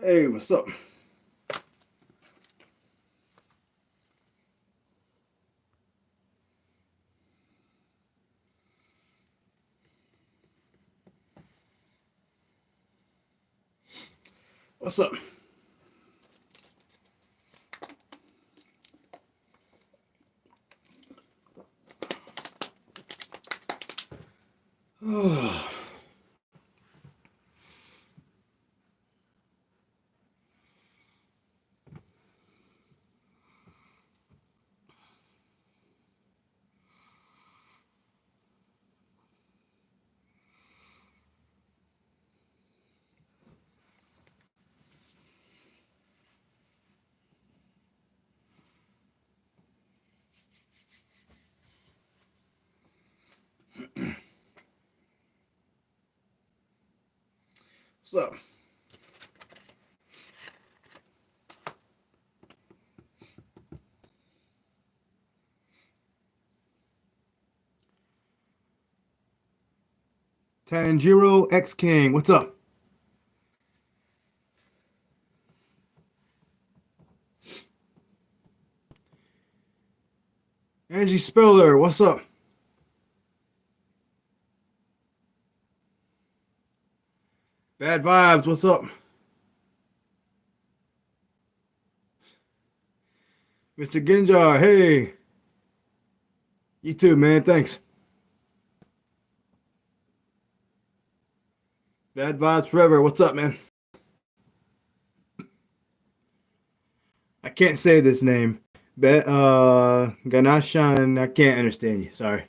Hey, what's up? What's up? What's up? Tanjiro X King, what's up? Angie Speller, what's up? Bad Vibes, what's up? Mr. Ginjar, hey. You too, man, thanks. Bad Vibes Forever, what's up, man? I can't say this name. Ganashan, I can't understand you, sorry.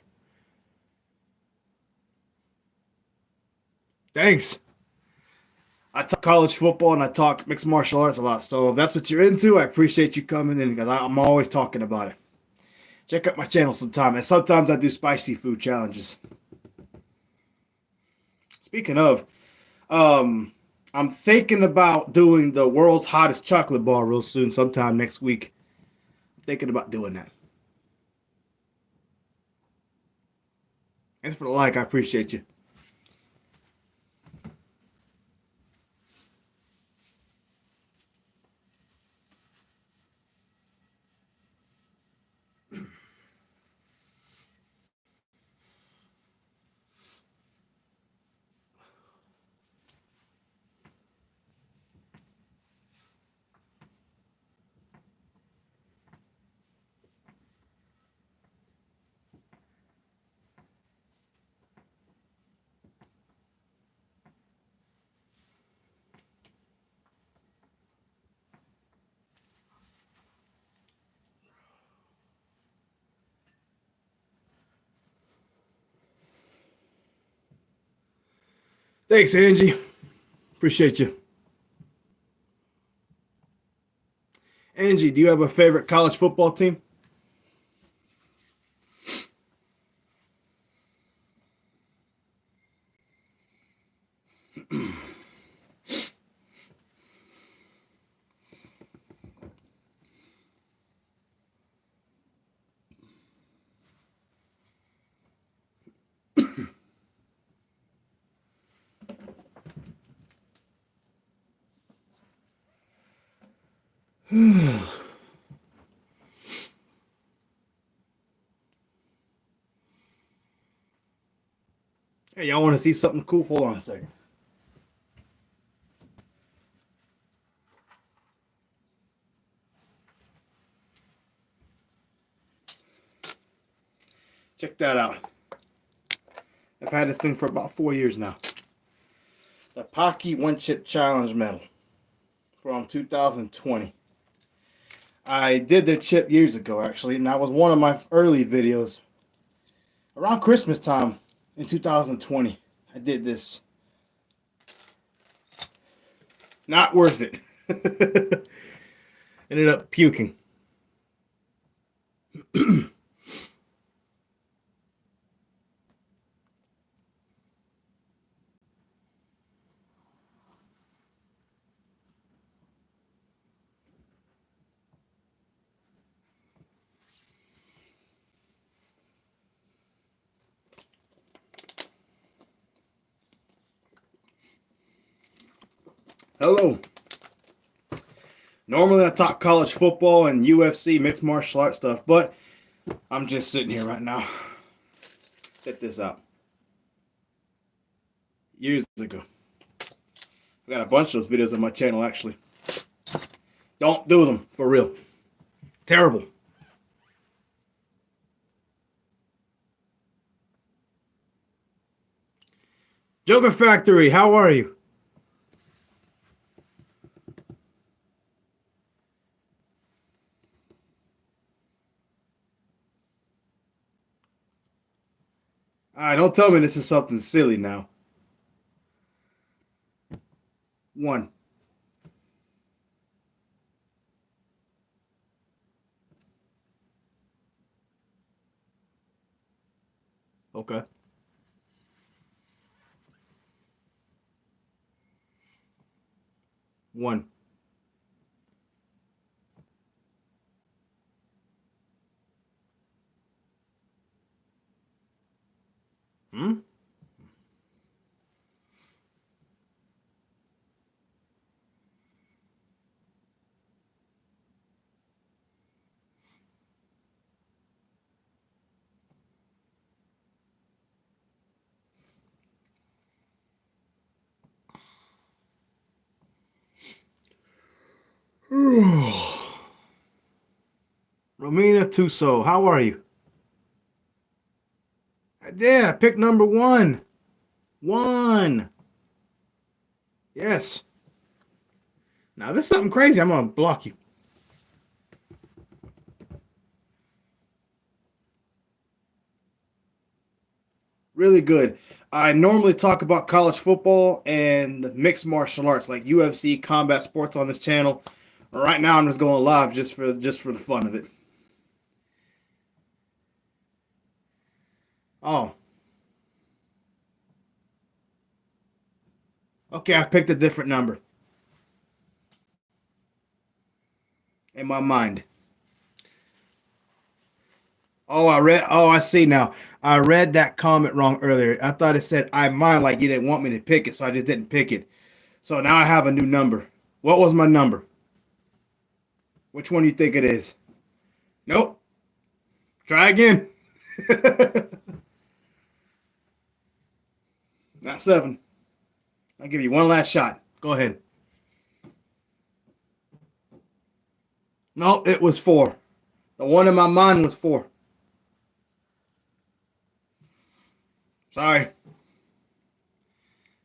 Thanks. I talk college football and I talk mixed martial arts a lot. So if that's what you're into, I appreciate you coming in because I'm always talking about it. Check out my channel sometime. And sometimes I do spicy food challenges. Speaking of, I'm thinking about doing the world's hottest chocolate bar real soon, sometime next week. I'm thinking about doing that. Thanks for the like. I appreciate you. Thanks, Angie. Appreciate you. Angie, do you have a favorite college football team? Hey, y'all want to see something cool? Hold on a second. Check that out. I've had this thing for about 4 years now. The Pocky One Chip Challenge Medal from 2020. I did the chip years ago, actually, and that was one of my early videos. Around Christmas time in 2020. I did this. Not worth it. Ended up puking. Hello. Normally I talk college football and UFC, mixed martial arts stuff, but I'm just sitting here right now. Check this out. Years ago. I got a bunch of those videos on my channel, actually. Don't do them, for real. Terrible. Joker Factory, how are you? Don't tell me this is something silly now. 1. Okay. 1. Hmm? Romina Tuso, how are you? Yeah, pick number 1. 1. Yes. Now, if it's something crazy, I'm going to block you. Really good. I normally talk about college football and mixed martial arts like UFC, combat sports on this channel. Right now, I'm just going live just for the fun of it. Oh. Okay, I picked a different number. In my mind. Oh, I see now. I read that comment wrong earlier. I thought it said I mind, like you didn't want me to pick it, so I just didn't pick it. So now I have a new number. What was my number? Which one do you think it is? Nope. Try again. Not 7. I'll give you one last shot. Go ahead. Nope, it was 4. The one in my mind was 4. Sorry.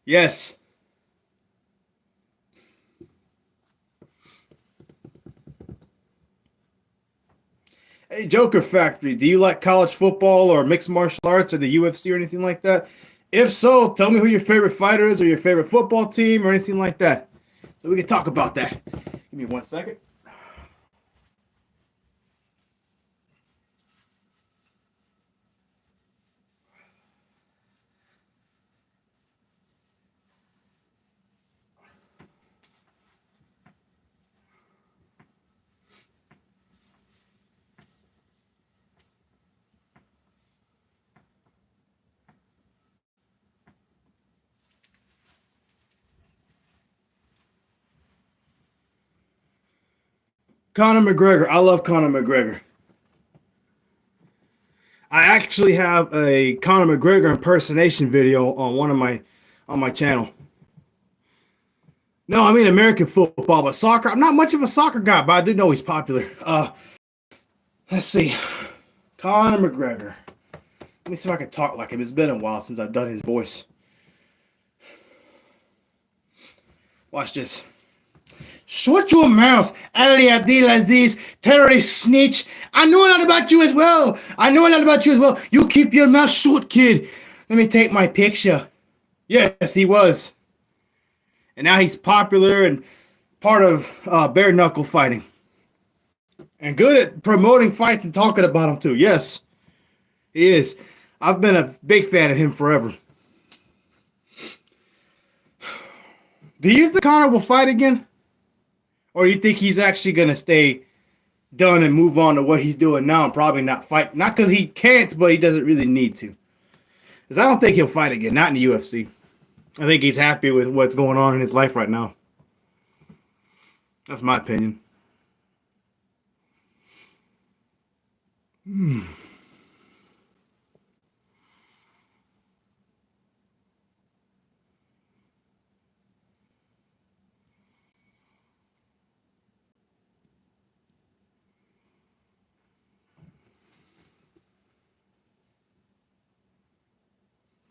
Yes. Hey, Joker Factory, do you like college football or mixed martial arts or the UFC or anything like that? If so, tell me who your favorite fighter is or your favorite football team or anything like that, so we can talk about that. Give me 1 second. Conor McGregor. I love Conor McGregor. I actually have a Conor McGregor impersonation video on my channel. No, I mean American football, but soccer. I'm not much of a soccer guy, but I do know he's popular. Let's see. Conor McGregor. Let me see if I can talk like him. It's been a while since I've done his voice. Watch this. Shut your mouth, Ali Abdelaziz, terrorist snitch. I know a lot about you as well. You keep your mouth shut, kid. Let me take my picture. Yes, he was. And now he's popular and part of bare knuckle fighting. And good at promoting fights and talking about them too. Yes, he is. I've been a big fan of him forever. Do you think Conor will fight again? Or do you think he's actually going to stay done and move on to what he's doing now and probably not fight? Not because he can't, but he doesn't really need to. Because I don't think he'll fight again, not in the UFC. I think he's happy with what's going on in his life right now. That's my opinion.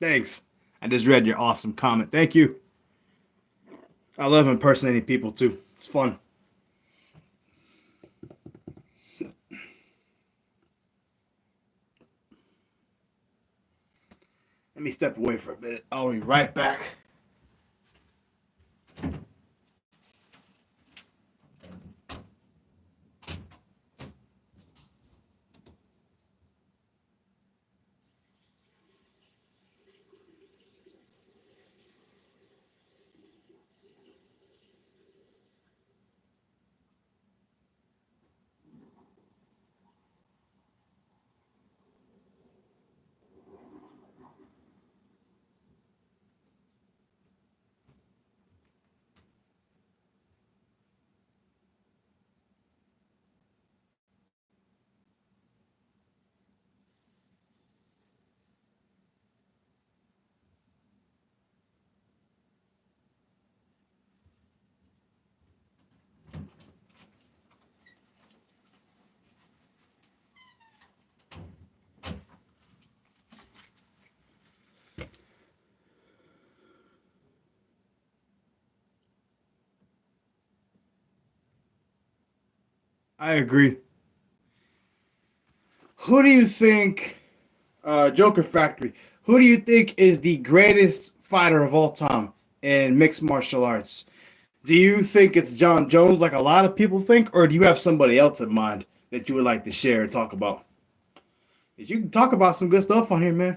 Thanks. I just read your awesome comment. Thank you. I love impersonating people too. It's fun. Let me step away for a minute. I'll be right back. I agree. Who do you think, Joker Factory, who do you think is the greatest fighter of all time in mixed martial arts? Do you think it's John Jones like a lot of people think, or do you have somebody else in mind that you would like to share and talk about? Because you can talk about some good stuff on here, man.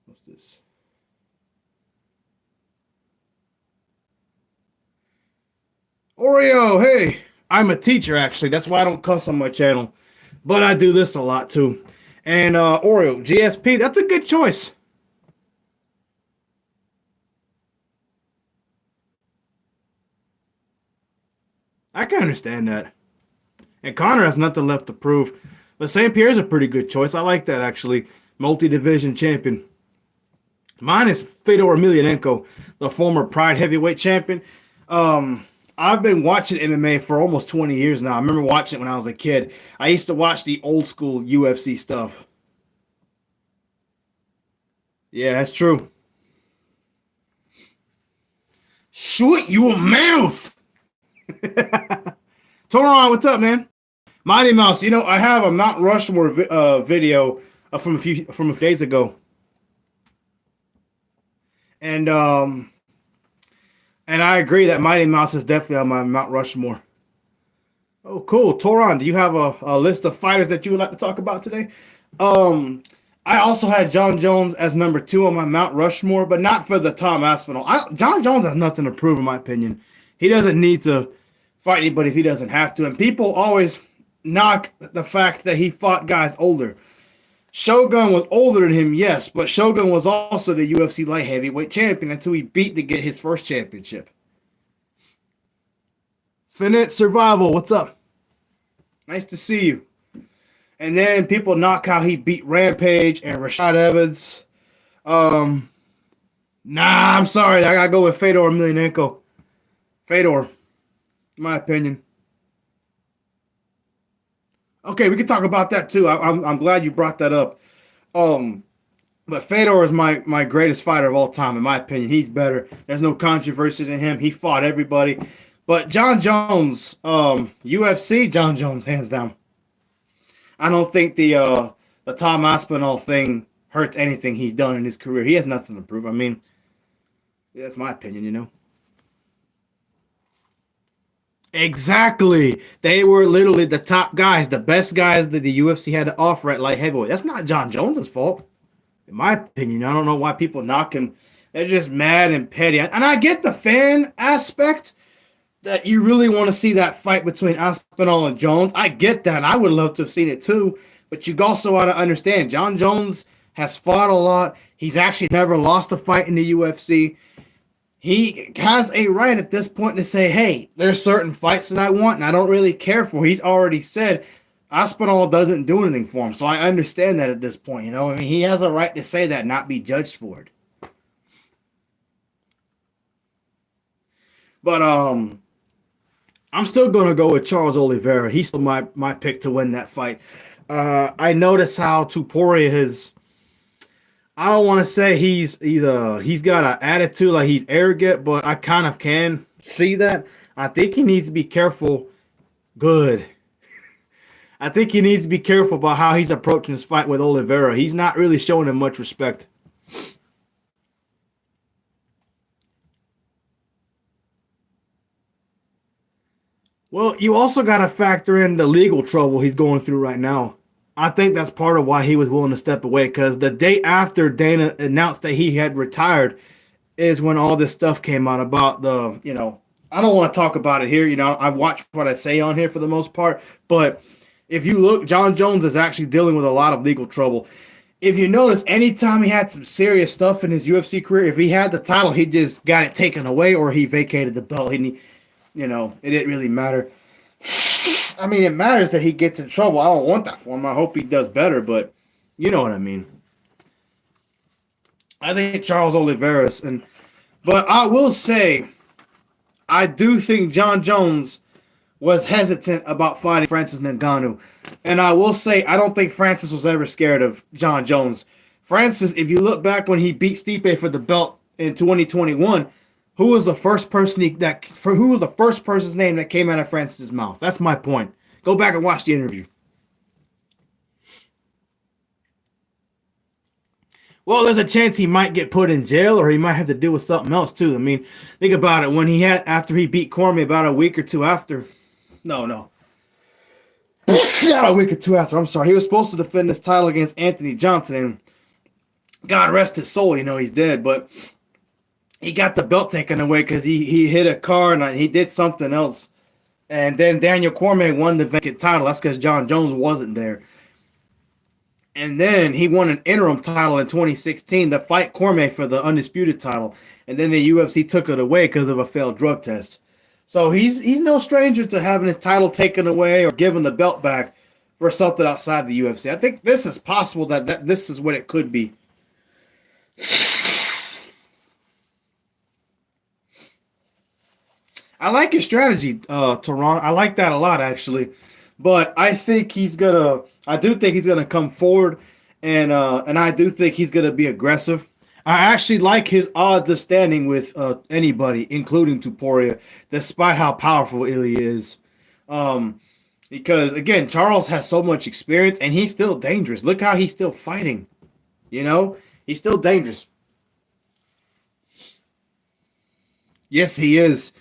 What's this? Oreo, hey, I'm a teacher actually. That's why I don't cuss on my channel. But I do this a lot too. And Oreo, GSP, that's a good choice. I can understand that. And Connor has nothing left to prove. But St. Pierre's a pretty good choice. I like that actually. Multi-division champion. Mine is Fedor Emelianenko, the former Pride heavyweight champion. I've been watching MMA for almost 20 years now. I remember watching it when I was a kid. I used to watch the old school UFC stuff. Yeah, that's true. Shut your mouth! Toron, what's up, man? Mighty Mouse, you know, I have a Mount Rushmore video from a few days ago. And I agree that Mighty Mouse is definitely on my Mount Rushmore. Oh, cool. Toron, do you have a list of fighters that you would like to talk about today? I also had John Jones as number 2 on my Mount Rushmore, but not for the Tom Aspinall. John Jones has nothing to prove, in my opinion. He doesn't need to fight anybody if he doesn't have to. And people always knock the fact that he fought guys older. Shogun was older than him, yes, but Shogun was also the UFC light heavyweight champion until he beat to get his first championship. Finite Survival, what's up? Nice to see you. And then people knock how he beat Rampage and Rashad Evans. Nah, I'm sorry. I gotta go with Fedor Emelianenko. Fedor, in my opinion. Okay, we can talk about that too. I'm glad you brought that up. But Fedor is my greatest fighter of all time, in my opinion. He's better. There's no controversy in him. He fought everybody. But John Jones, UFC, John Jones, hands down. I don't think the Tom Aspinall thing hurts anything he's done in his career. He has nothing to prove. I mean, that's my opinion, you know. Exactly. They were literally the top guys, the best guys that the UFC had to offer at light heavyweight. That's not John Jones's fault, in my opinion. I don't know why people knock him. They're just mad and petty. And I get the fan aspect that you really want to see that fight between Aspinall and Jones. I get that. I would love to have seen it too. But you also ought to understand, John Jones has fought a lot. He's actually never lost a fight in the UFC. He has a right at this point to say, hey, there's certain fights that I want and I don't really care for. He's already said Aspinall doesn't do anything for him. So I understand that at this point, you know. I mean, he has a right to say that, not be judged for it. But I'm still gonna go with Charles Oliveira. He's still my pick to win that fight. I notice how Tuporia has. I don't want to say he's got an attitude like he's arrogant, but I kind of can see that. I think he needs to be careful. Good. I think he needs to be careful about how he's approaching this fight with Oliveira. He's not really showing him much respect. Well, you also got to factor in the legal trouble he's going through right now. I think that's part of why he was willing to step away, because the day after Dana announced that he had retired is when all this stuff came out about I don't want to talk about it here. I watch what I say on here for the most part, but if you look, John Jones is actually dealing with a lot of legal trouble. If you notice, anytime he had some serious stuff in his UFC career, if he had the title, he just got it taken away or he vacated the belt. It didn't really matter. I mean, it matters that he gets in trouble. I don't want that for him. I hope he does better, but you know what I mean. I think Charles Oliveira's, but I will say, I do think John Jones was hesitant about fighting Francis Ngannou. And I will say, I don't think Francis was ever scared of John Jones. Francis, if you look back when he beat Stipe for the belt in 2021, who was the first person's name that came out of Francis's mouth? That's my point. Go back and watch the interview. Well, there's a chance he might get put in jail or he might have to deal with something else too. I mean, think about it. After he beat Cormier about a week or two after. No. Not a week or two after. I'm sorry. He was supposed to defend his title against Anthony Johnson, and God rest his soul, he's dead, but he got the belt taken away because he hit a car and he did something else. And then Daniel Cormier won the vacant title. That's because John Jones wasn't there. And then he won an interim title in 2016 to fight Cormier for the undisputed title. And then the UFC took it away because of a failed drug test. So he's no stranger to having his title taken away or given the belt back for something outside the UFC. I think this is possible that this is what it could be. I like your strategy, Toronto. I like that a lot, actually. But I do think he's gonna come forward, and I do think he's gonna be aggressive. I actually like his odds of standing with anybody, including Tuporia, despite how powerful Ilya is. Because again, Charles has so much experience, and he's still dangerous. Look how he's still fighting. He's still dangerous. Yes, he is.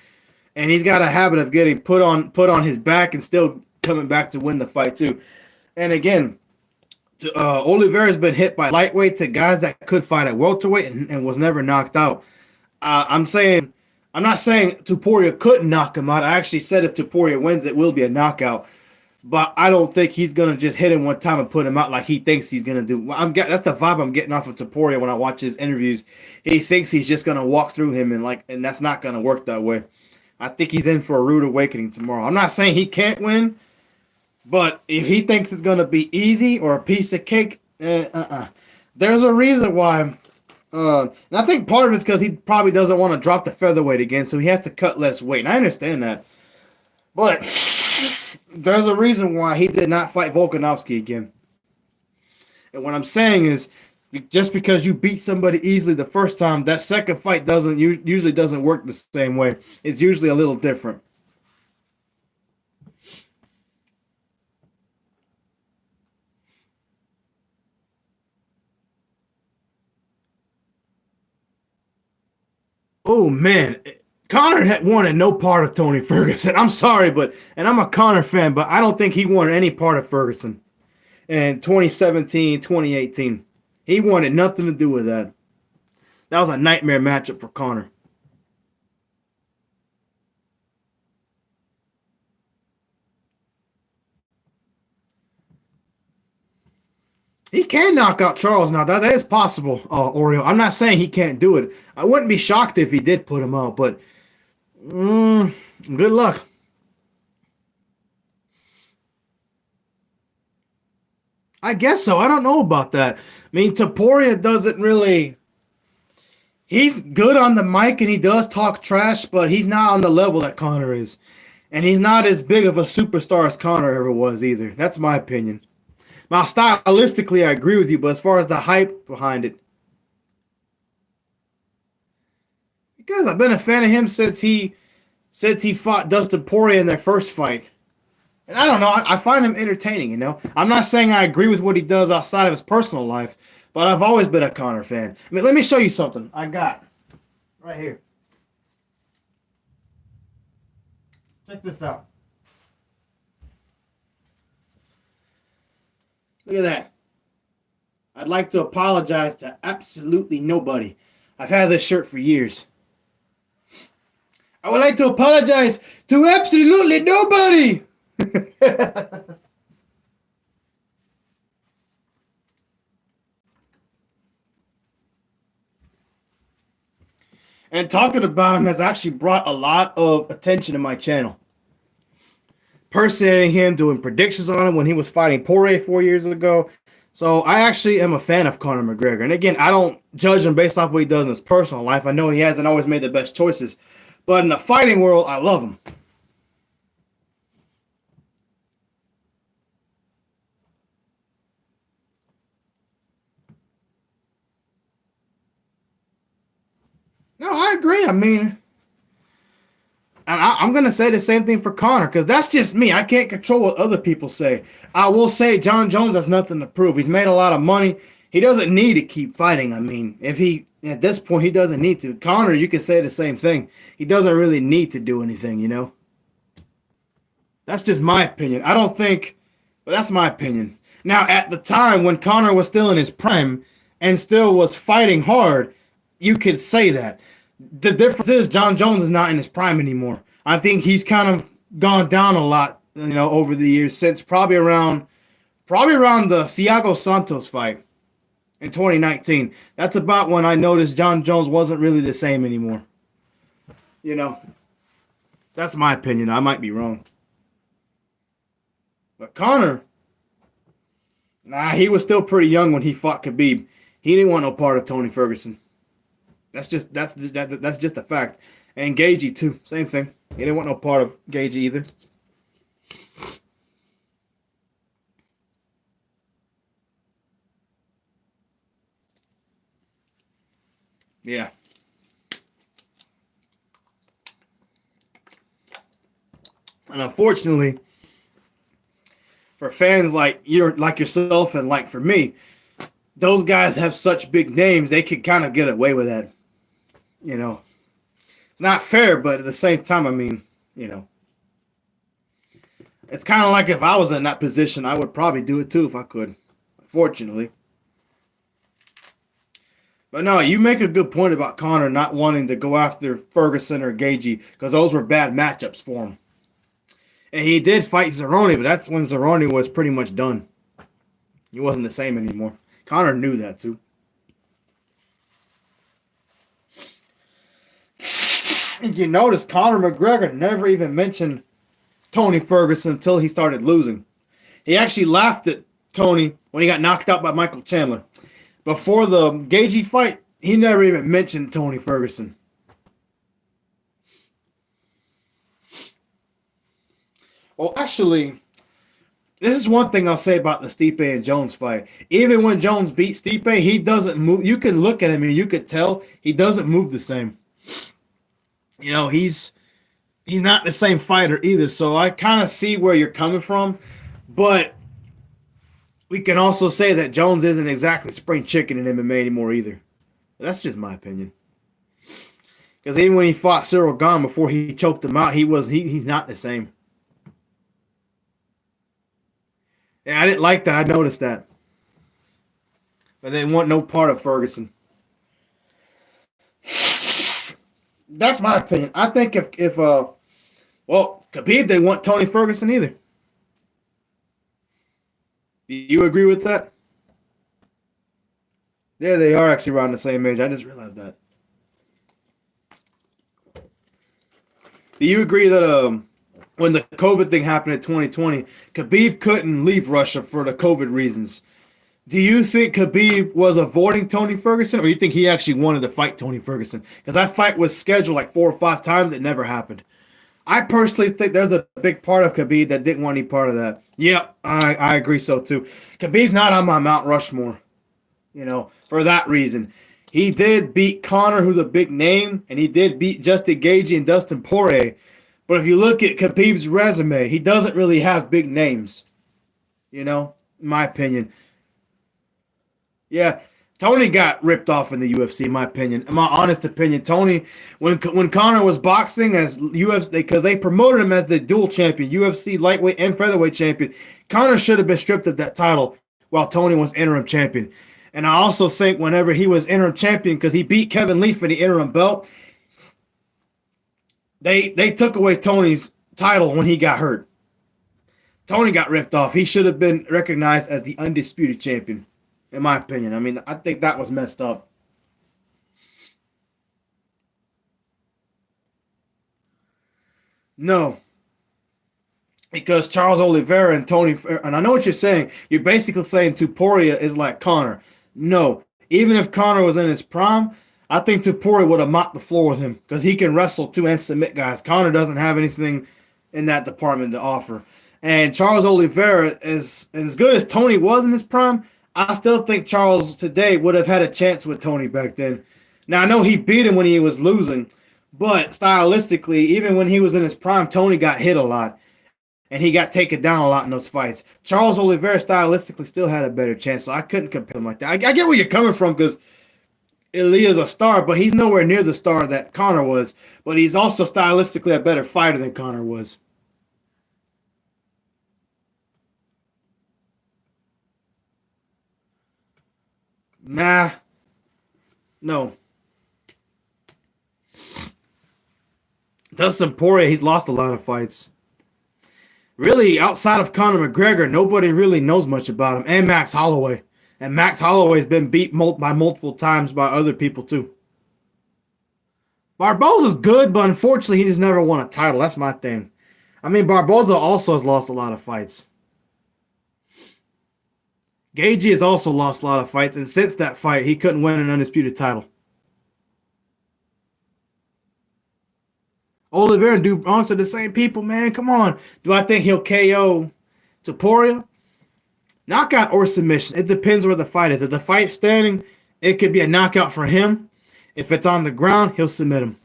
And he's got a habit of getting put on his back and still coming back to win the fight too. And again, Oliveira's been hit by lightweight to guys that could fight at welterweight and was never knocked out. I'm not saying Tuporia couldn't knock him out. I actually said if Tuporia wins, it will be a knockout. But I don't think he's gonna just hit him one time and put him out like he thinks he's gonna do. That's the vibe I'm getting off of Tuporia when I watch his interviews. He thinks he's just gonna walk through him and that's not gonna work that way. I think he's in for a rude awakening tomorrow. I'm not saying he can't win, but if he thinks it's going to be easy or a piece of cake, there's a reason why. And I think part of it's because he probably doesn't want to drop the featherweight again, so he has to cut less weight. And I understand that. But there's a reason why he did not fight Volkanovski again. And what I'm saying is, just because you beat somebody easily the first time, that second fight usually doesn't work the same way. It's usually a little different. Oh man, Connor had wanted no part of Tony Ferguson. I'm sorry, and I'm a Connor fan, but I don't think he wanted any part of Ferguson in 2017, 2018. He wanted nothing to do with that. That was a nightmare matchup for Connor. He can knock out Charles now. That is possible, Oreo. I'm not saying he can't do it. I wouldn't be shocked if he did put him out, but good luck. I guess so. I don't know about that. I mean, Taporia doesn't really. He's good on the mic and he does talk trash, but he's not on the level that Connor is. And he's not as big of a superstar as Connor ever was either. That's my opinion. Now, stylistically, I agree with you, but as far as the hype behind it, because I've been a fan of him since he fought Dustin Poirier in their first fight. And I don't know, I find him entertaining, you know. I'm not saying I agree with what he does outside of his personal life, but I've always been a Connor fan. I mean, let me show you something I got right here. Check this out. Look at that. I'd like to apologize to absolutely nobody. I've had this shirt for years. I would like to apologize to absolutely nobody. And talking about him has actually brought a lot of attention to my channel. Personating him, doing predictions on him when he was fighting Poirier 4 years ago. So I actually am a fan of Conor McGregor. And again, I don't judge him based off what he does in his personal life. I know he hasn't always made the best choices. But in the fighting world, I love him. No, I agree. I mean, I'm going to say the same thing for Connor because that's just me. I can't control what other people say. I will say John Jones has nothing to prove. He's made a lot of money. He doesn't need to keep fighting. I mean, at this point, he doesn't need to. Connor, you can say the same thing. He doesn't really need to do anything, you know? That's just my opinion. I don't think, but that's my opinion. Now, at the time when Connor was still in his prime and still was fighting hard, you could say that. The difference is John Jones is not in his prime anymore. I think he's kind of gone down a lot, you know, over the years since probably around the Thiago Santos fight in 2019. That's about when I noticed John Jones wasn't really the same anymore. You know, that's my opinion. I might be wrong. But Connor, he was still pretty young when he fought Khabib. He didn't want no part of Tony Ferguson. That's just a fact. And Gaethje too, same thing. He didn't want no part of Gaethje either. Yeah. And unfortunately, for fans like yourself and like for me, those guys have such big names, they could kind of get away with that. You know, it's not fair, but at the same time, I mean, you know, it's kind of like if I was in that position, I would probably do it too if I could, unfortunately. But no, you make a good point about Connor not wanting to go after Ferguson or Gaethje because those were bad matchups for him. And he did fight Cerrone, but that's when Cerrone was pretty much done. He wasn't the same anymore. Connor knew that too. And you notice Conor McGregor never even mentioned Tony Ferguson until he started losing. He actually laughed at Tony when he got knocked out by Michael Chandler. Before the Gaethje fight, he never even mentioned Tony Ferguson. Well, actually, this is one thing I'll say about the Stipe and Jones fight. Even when Jones beat Stipe, he doesn't move. You can look at him and you could tell he doesn't move the same. You know, he's not the same fighter either. So I kind of see where you're coming from. But we can also say that Jones isn't exactly spring chicken in MMA anymore either. That's just my opinion. Because even when he fought Cyril Gahn before he choked him out, he's not the same. Yeah, I didn't like that. I noticed that. But they want no part of Ferguson. That's my opinion. I think if Khabib didn't want Tony Ferguson either. Do you agree with that? Yeah, they are actually around the same age. I just realized that. Do you agree that when the COVID thing happened in 2020, Khabib couldn't leave Russia for the COVID reasons? Do you think Khabib was avoiding Tony Ferguson, or do you think he actually wanted to fight Tony Ferguson? Because that fight was scheduled like 4 or 5 times. It never happened. I personally think there's a big part of Khabib that didn't want any part of that. Yeah, I agree so too. Khabib's not on my Mount Rushmore, for that reason. He did beat Conor, who's a big name, and he did beat Justin Gaethje and Dustin Poirier. But if you look at Khabib's resume, he doesn't really have big names, in my opinion. Yeah, Tony got ripped off in the UFC, in my opinion. In my honest opinion, Tony, when Conor was boxing as UFC, because they promoted him as the dual champion, UFC lightweight and featherweight champion, Conor should have been stripped of that title while Tony was interim champion. And I also think whenever he was interim champion, because he beat Kevin Lee for the interim belt, they took away Tony's title when he got hurt. Tony got ripped off. He should have been recognized as the undisputed champion. In my opinion. I mean, I think that was messed up. No. Because Charles Oliveira and Tony, and I know what you're saying. You're basically saying Topuria is like Conor. No. Even if Conor was in his prime, I think Topuria would have mopped the floor with him because he can wrestle too and submit guys. Conor doesn't have anything in that department to offer. And Charles Oliveira, is as good as Tony was in his prime, I still think Charles today would have had a chance with Tony back then. Now, I know he beat him when he was losing, but stylistically, even when he was in his prime, Tony got hit a lot, and he got taken down a lot in those fights. Charles Oliveira stylistically still had a better chance, so I couldn't compare him like that. I get where you're coming from because Ilia's a star, but he's nowhere near the star that Conor was, but he's also stylistically a better fighter than Conor was. Nah. No. Dustin Poirier, he's lost a lot of fights. Really, outside of Conor McGregor, nobody really knows much about him. And Max Holloway. And Max Holloway's been beat by multiple times by other people, too. Barboza's good, but unfortunately, he just never won a title. That's my thing. I mean, Barboza also has lost a lot of fights. Gaethje has also lost a lot of fights, and since that fight, he couldn't win an undisputed title. Oliveira and Dubronx are the same people, man. Come on. Do I think he'll KO Topuria? Knockout or submission. It depends where the fight is. If the fight's standing, it could be a knockout for him. If it's on the ground, he'll submit him.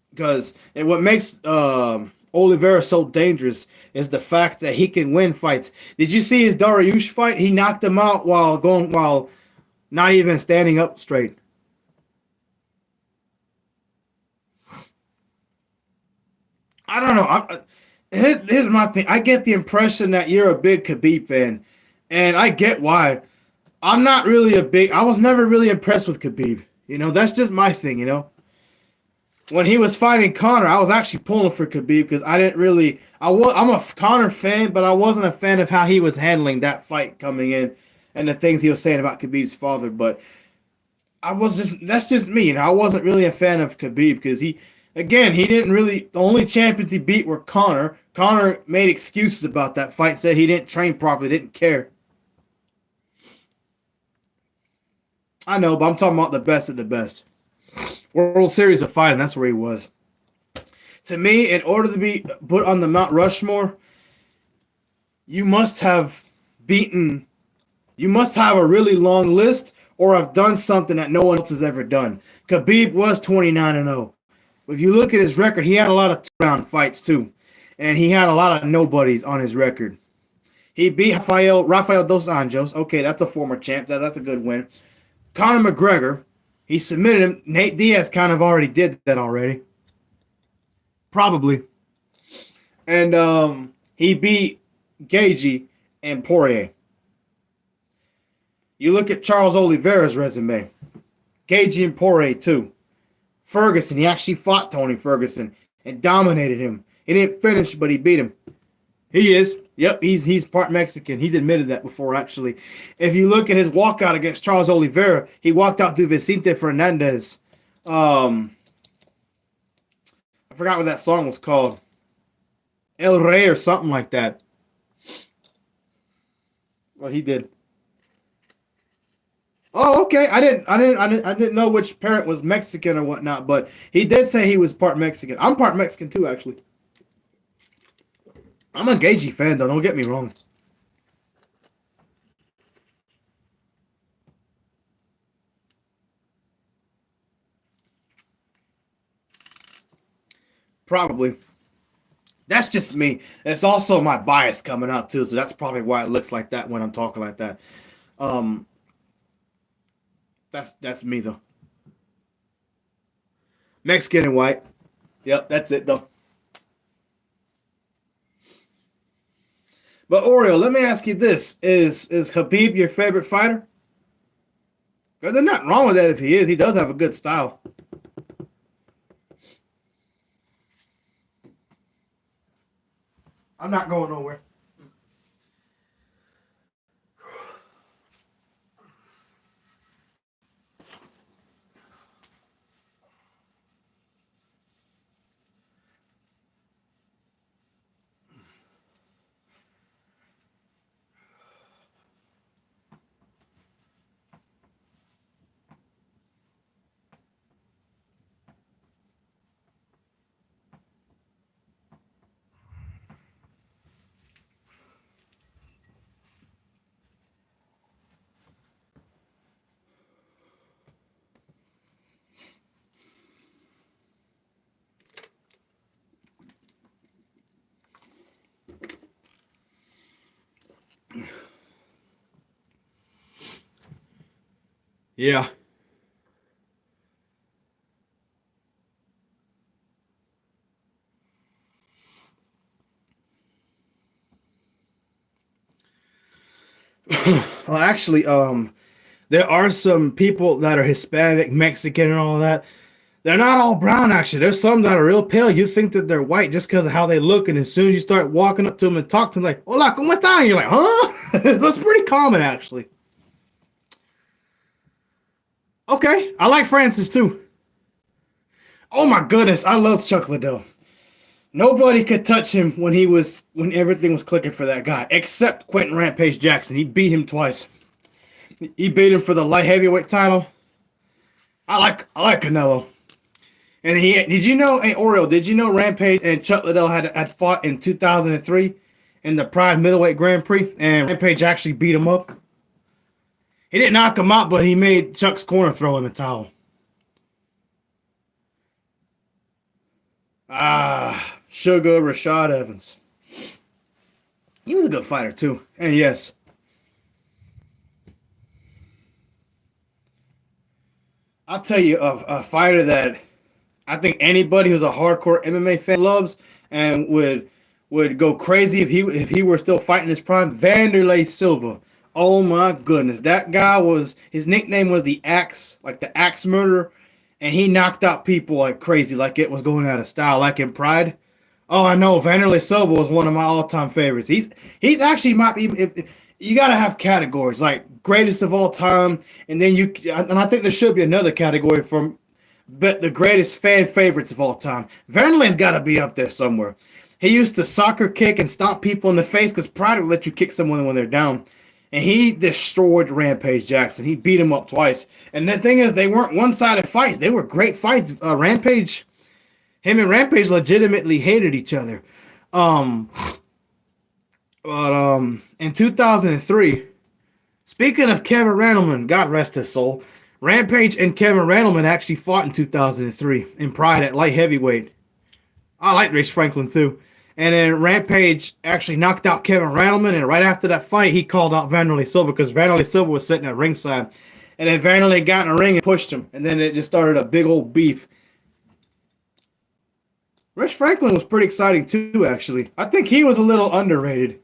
Because what makes Oliveira so dangerous is the fact that he can win fights. Did you see his Dariush fight? He knocked him out while not even standing up straight. I don't know. Here's my thing. I get the impression that you're a big Khabib fan, and I get why. I was never really impressed with Khabib. That's just my thing, When he was fighting Conor, I was actually pulling for Khabib because I'm a Conor fan, but I wasn't a fan of how he was handling that fight coming in and the things he was saying about Khabib's father. But that's just me. I wasn't really a fan of Khabib because he didn't really, the only champions he beat were Conor. Conor made excuses about that fight, said he didn't train properly, didn't care. I know, but I'm talking about the best of the best. World Series of Fighting, that's where he was. To me, in order to be put on the Mount Rushmore, you must have a really long list or have done something that no one else has ever done. Khabib was 29-0. If you look at his record, he had a lot of two-round fights too. And he had a lot of nobodies on his record. He beat Rafael dos Anjos. Okay, that's a former champ. That's a good win. Conor McGregor. He submitted him. Nate Diaz kind of already did that already. Probably. And he beat Gagey and Poirier. You look at Charles Oliveira's resume. Gagey and Poirier too. Ferguson, he actually fought Tony Ferguson and dominated him. He didn't finish, but he beat him. He is. Yep, he's part Mexican. He's admitted that before, actually. If you look at his walkout against Charles Oliveira, he walked out to Vicente Fernandez. I forgot what that song was called. El Rey or something like that. Well, he did. Oh, okay. I didn't know which parent was Mexican or whatnot, but he did say he was part Mexican. I'm part Mexican too, actually. I'm a Gagey fan, though. Don't get me wrong. Probably. That's just me. It's also my bias coming out too, so that's probably why it looks like that when I'm talking like that. Um, that's me though. Mexican and white. Yep, that's it though. But Oriole, let me ask you this: Is Habib your favorite fighter? Because there's nothing wrong with that if he is. He does have a good style. I'm not going nowhere. Yeah. Well, actually, there are some people that are Hispanic, Mexican, and all that. They're not all brown, actually. There's some that are real pale. You think that they're white just because of how they look, and as soon as you start walking up to them and talk to them, like, "Hola, cómo están?" You're like, "Huh?" That's pretty common, actually. Okay, I like Francis too. Oh my goodness, I love Chuck Liddell. Nobody could touch him when everything was clicking for that guy, except Quentin Rampage Jackson. He beat him twice. He beat him for the light heavyweight title. I like Canelo. And he did you know, hey Oriole, did you know Rampage and Chuck Liddell had fought in 2003 in the Pride Middleweight Grand Prix, and Rampage actually beat him up. He didn't knock him out, but he made Chuck's corner throw in the towel. Sugar Rashad Evans. He was a good fighter too. And yes, I'll tell you a fighter that I think anybody who's a hardcore MMA fan loves and would go crazy if he were still fighting his prime. Vanderlei Silva. Oh my goodness, that guy was, his nickname was the Axe, like the Axe Murderer, and he knocked out people like crazy, like it was going out of style, like in Pride. Oh, I know, Vanderlei Silva was one of my all-time favorites. He's actually might be, if you gotta have categories like greatest of all time, and then I think there should be another category from but the greatest fan favorites of all time. Vanderlei's got to be up there somewhere. He used to soccer kick and stomp people in the face because Pride would let you kick someone when they're down. And he destroyed Rampage Jackson. He beat him up twice. And the thing is, they weren't one-sided fights. They were great fights. Him and Rampage legitimately hated each other. But in 2003, speaking of Kevin Randleman, God rest his soul, Rampage and Kevin Randleman actually fought in 2003 in Pride at light heavyweight. I like Rich Franklin too. And then Rampage actually knocked out Kevin Randleman, and right after that fight, he called out Vanderlei Silva because Vanderlei Silva was sitting at ringside. And then Vanderlei got in the ring and pushed him. And then it just started a big old beef. Rich Franklin was pretty exciting too, actually. I think he was a little underrated.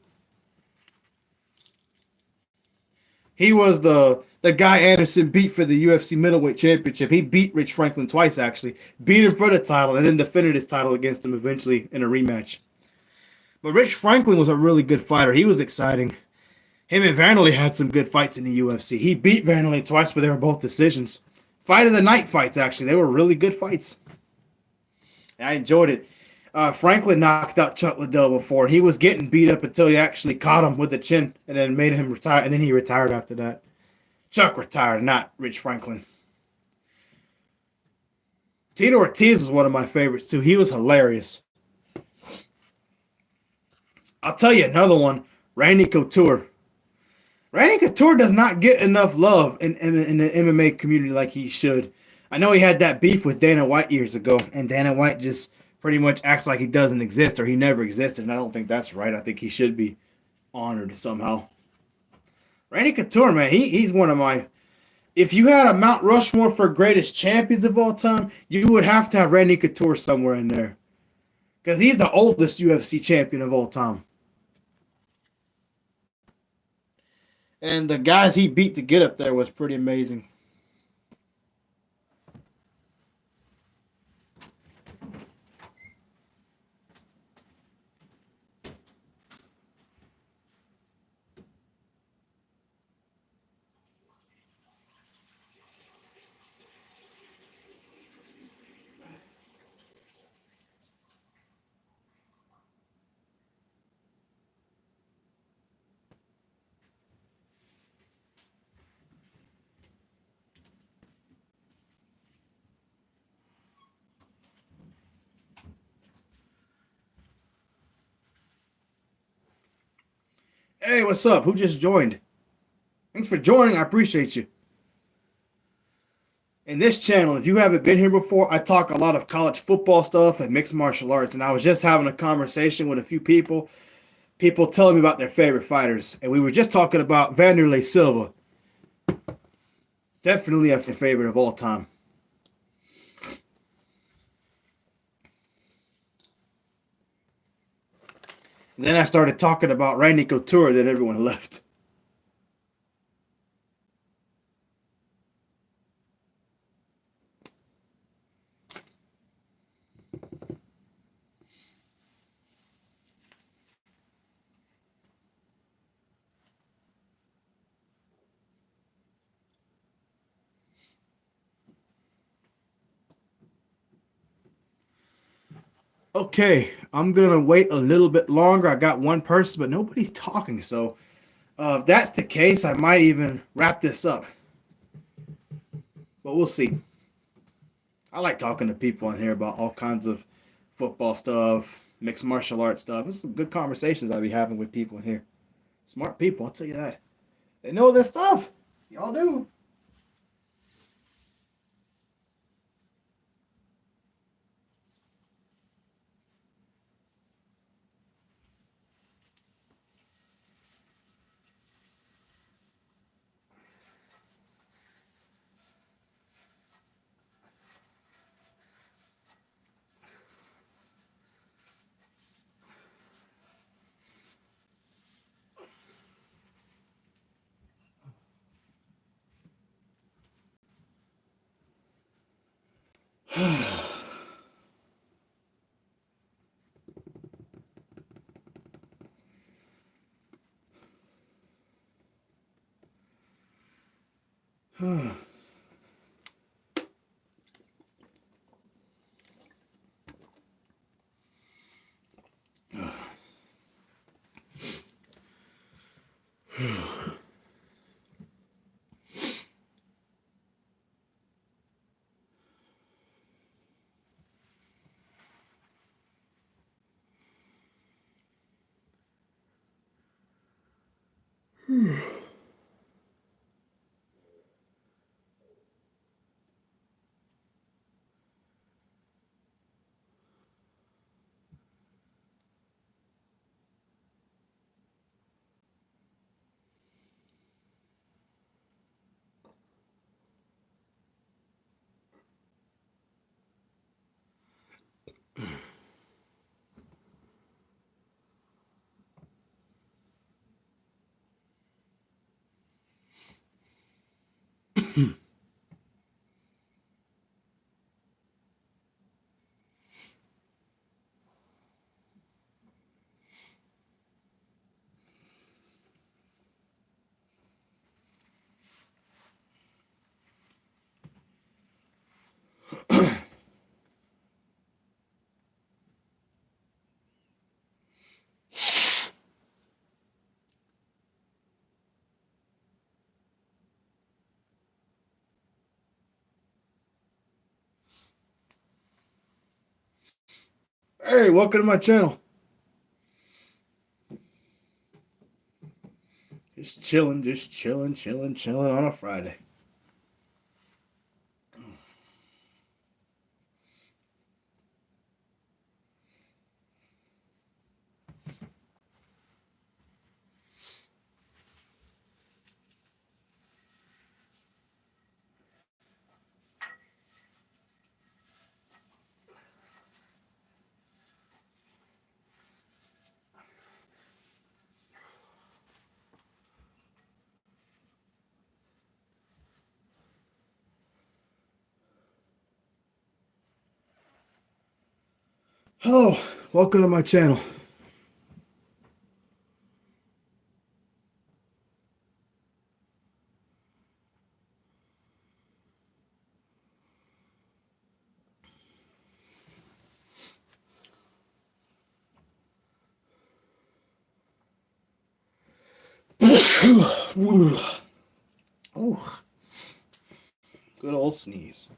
He was the guy Anderson beat for the UFC middleweight championship. He beat Rich Franklin twice, actually. Beat him for the title and then defended his title against him eventually in a rematch. But Rich Franklin was a really good fighter. He was exciting. Him and Vanderlei had some good fights in the UFC. He beat Vanderlei twice, but they were both decisions. Fight of the night fights, actually. They were really good fights. I enjoyed it. Franklin knocked out Chuck Liddell before. He was getting beat up until he actually caught him with the chin and then made him retire. And then he retired after that. Chuck retired, not Rich Franklin. Tito Ortiz was one of my favorites, too. He was hilarious. I'll tell you another one. Randy Couture. Randy Couture does not get enough love in the MMA community like he should. I know he had that beef with Dana White years ago, and Dana White just pretty much acts like he doesn't exist or he never existed, and I don't think that's right. I think he should be honored somehow. Randy Couture, man, he's one of my... If you had a Mount Rushmore for greatest champions of all time, you would have to have Randy Couture somewhere in there. Because he's the oldest UFC champion of all time. And the guys he beat to get up there was pretty amazing. Hey, what's up? Who just joined? Thanks for joining. I appreciate you. In this channel, if you haven't been here before, I talk a lot of college football stuff and mixed martial arts. And I was just having a conversation with a few people telling me about their favorite fighters. And we were just talking about Vanderlei Silva. Definitely a favorite of all time. And then I started talking about Randy Couture, then everyone left. Okay, I'm going to wait a little bit longer. I got one person, but nobody's talking. So if that's the case, I might even wrap this up. But we'll see. I like talking to people on here about all kinds of football stuff, mixed martial arts stuff. It's some good conversations I'll be having with people in here. Smart people, I'll tell you that. They know their stuff. Y'all do. Hey, welcome to my channel. Just chilling on a Friday. Hello, welcome to my channel. Oh, good old sneeze.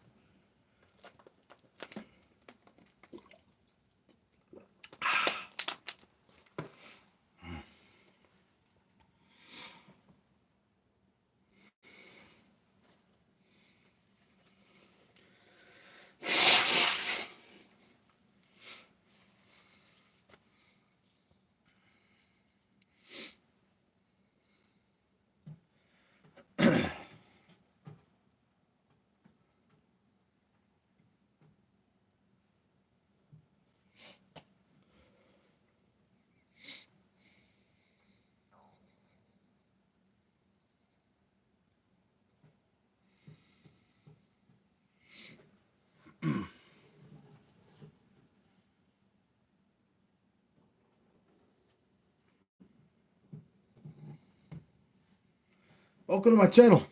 Welcome to my channel.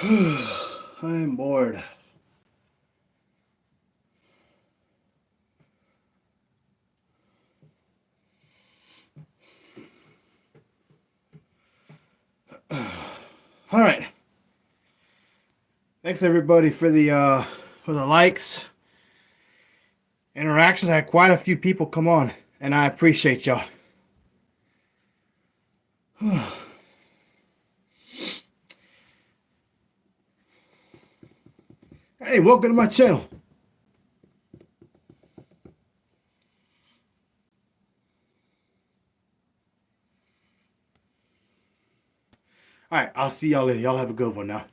I am bored. All right. Thanks everybody for the likes, interactions. I had quite a few people come on, and I appreciate y'all. Hey, welcome to my channel. All right, I'll see y'all later. Y'all have a good one now.